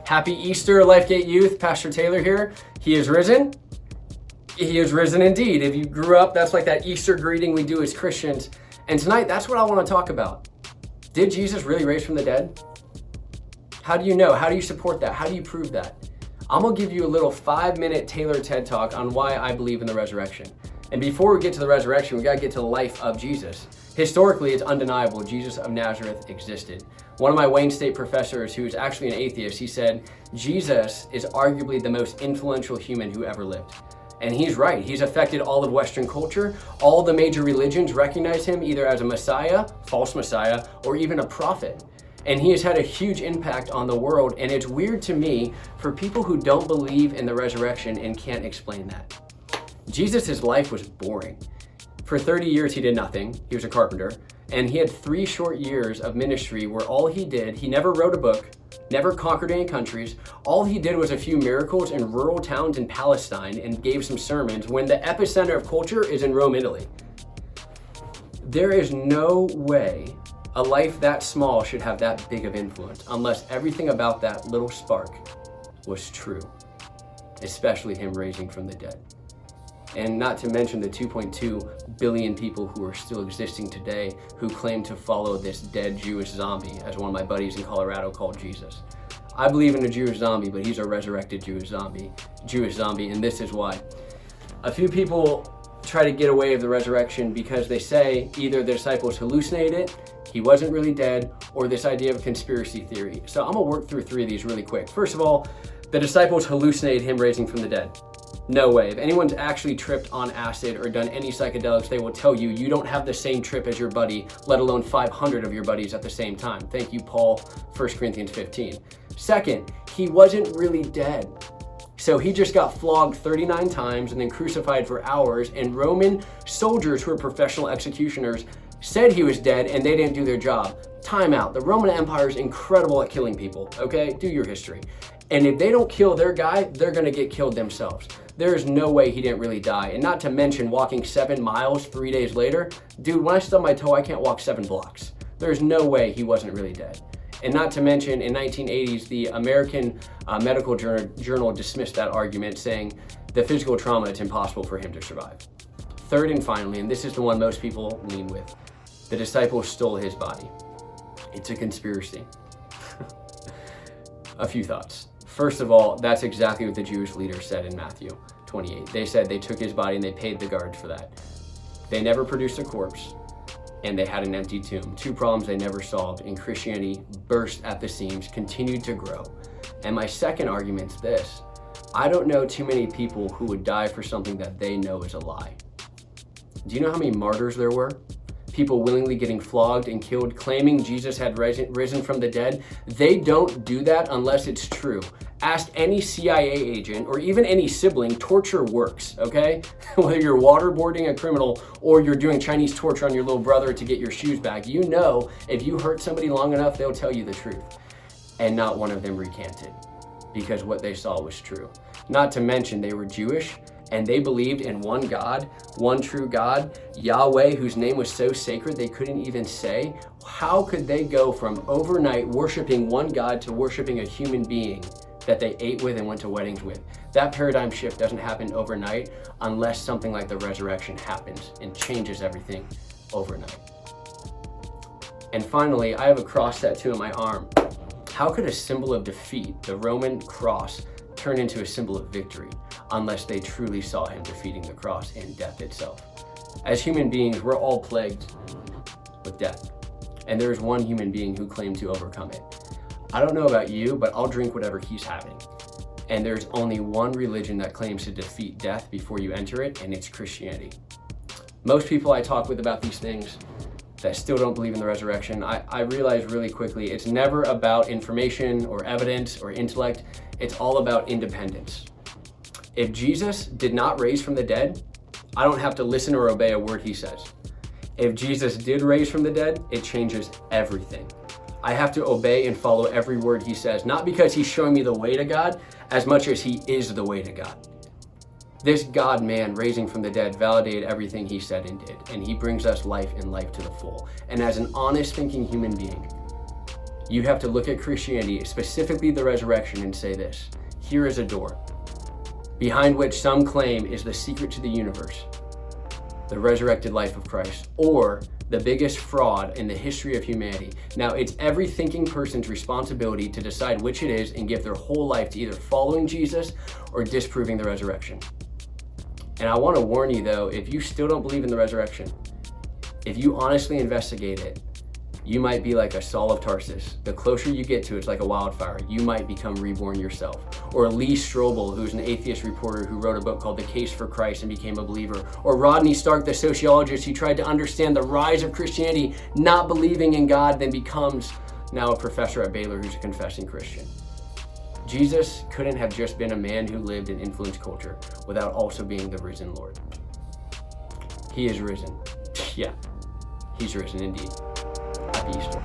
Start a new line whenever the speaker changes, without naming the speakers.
Happy Easter, LifeGate Youth. Pastor Taylor here. He is risen. He is risen indeed. If you grew up, that's like that Easter greeting we do as Christians. And tonight, that's what I want to talk about. Did Jesus really raise from the dead? How do you know? How do you support that? How do you prove that? I'm going to give you a little 5-minute Taylor TED Talk on why I believe in the resurrection. And before we get to the resurrection, we got to get to the life of Jesus. Historically, it's undeniable. Jesus of Nazareth existed. One of my Wayne State professors, who is actually an atheist, he said, Jesus is arguably the most influential human who ever lived. And he's right. He's affected all of Western culture. All the major religions recognize him either as a Messiah, false Messiah, or even a prophet. And he has had a huge impact on the world. And it's weird to me for people who don't believe in the resurrection and can't explain that. Jesus' life was boring. For 30 years, he did nothing. He was a carpenter. And he had 3 short years of ministry where all he did, he never wrote a book, never conquered any countries. All he did was a few miracles in rural towns in Palestine and gave some sermons when the epicenter of culture is in Rome, Italy. There is no way a life that small should have that big of influence unless everything about that little spark was true, especially him raising from the dead. And not to mention the 2.2 billion people who are still existing today who claim to follow this dead Jewish zombie, as one of my buddies in Colorado called Jesus. I believe in a Jewish zombie, but he's a resurrected Jewish zombie, and this is why. A few people try to get away with the resurrection because they say either the disciples hallucinated it, he wasn't really dead, or this idea of conspiracy theory. So I'm gonna work through 3 of these really quick. First of all, the disciples hallucinated him raising from the dead. No way. If anyone's actually tripped on acid or done any psychedelics, they will tell you don't have the same trip as your buddy, let alone 500 of your buddies at the same time. Thank you, Paul, 1 Corinthians 15. Second, he wasn't really dead. So he just got flogged 39 times and then crucified for hours, and Roman soldiers who were professional executioners said he was dead and they didn't do their job. Time out. The Roman Empire is incredible at killing people, okay? Do your history. And if they don't kill their guy, they're gonna get killed themselves. There is no way he didn't really die. And not to mention walking 7 miles 3 days later. Dude, when I stub my toe, I can't walk 7 blocks. There's no way he wasn't really dead. And not to mention, in 1980s, the American Medical Journal dismissed that argument, saying the physical trauma, it's impossible for him to survive. Third and finally, and this is the one most people lean with, the disciples stole his body. It's a conspiracy. A few thoughts. First of all, that's exactly what the Jewish leaders said in Matthew 28. They said they took his body and they paid the guards for that. They never produced a corpse, and they had an empty tomb. 2 problems they never solved, and Christianity burst at the seams, continued to grow. And my second argument's this: I don't know too many people who would die for something that they know is a lie. Do you know how many martyrs there were? People willingly getting flogged and killed, claiming Jesus had risen from the dead. They don't do that unless it's true. Ask any CIA agent or even any sibling, torture works, okay? Whether you're waterboarding a criminal or you're doing Chinese torture on your little brother to get your shoes back, you know if you hurt somebody long enough, they'll tell you the truth. And not one of them recanted because what they saw was true. Not to mention they were Jewish, and they believed in one God, one true God, Yahweh, whose name was so sacred they couldn't even say. How could they go from overnight worshiping one God to worshiping a human being that they ate with and went to weddings with? That paradigm shift doesn't happen overnight unless something like the resurrection happens and changes everything overnight. And finally, I have a cross tattoo on my arm. How could a symbol of defeat, the Roman cross, turn into a symbol of victory unless they truly saw him defeating the cross and death itself? As human beings, we're all plagued with death. And there is one human being who claimed to overcome it. I don't know about you, but I'll drink whatever he's having. And there's only one religion that claims to defeat death before you enter it, and it's Christianity. Most people I talk with about these things that still don't believe in the resurrection, I realize really quickly it's never about information or evidence or intellect. It's all about independence. If Jesus did not raise from the dead, I don't have to listen or obey a word he says. If Jesus did raise from the dead, it changes everything. I have to obey and follow every word he says, not because he's showing me the way to God, as much as he is the way to God. This God-man raising from the dead validated everything he said and did, and he brings us life and life to the full. And as an honest thinking human being, you have to look at Christianity, specifically the resurrection, and say this: here is a door behind which some claim is the secret to the universe, the resurrected life of Christ, or the biggest fraud in the history of humanity. Now, it's every thinking person's responsibility to decide which it is and give their whole life to either following Jesus or disproving the resurrection. And I want to warn you though, if you still don't believe in the resurrection, if you honestly investigate it, you might be like a Saul of Tarsus. The closer you get to it, it's like a wildfire. You might become reborn yourself. Or Lee Strobel, who's an atheist reporter who wrote a book called The Case for Christ and became a believer. Or Rodney Stark, the sociologist who tried to understand the rise of Christianity, not believing in God, then becomes now a professor at Baylor who's a confessing Christian. Jesus couldn't have just been a man who lived and influenced culture without also being the risen Lord. He is risen. Yeah, he's risen indeed. Happy Easter.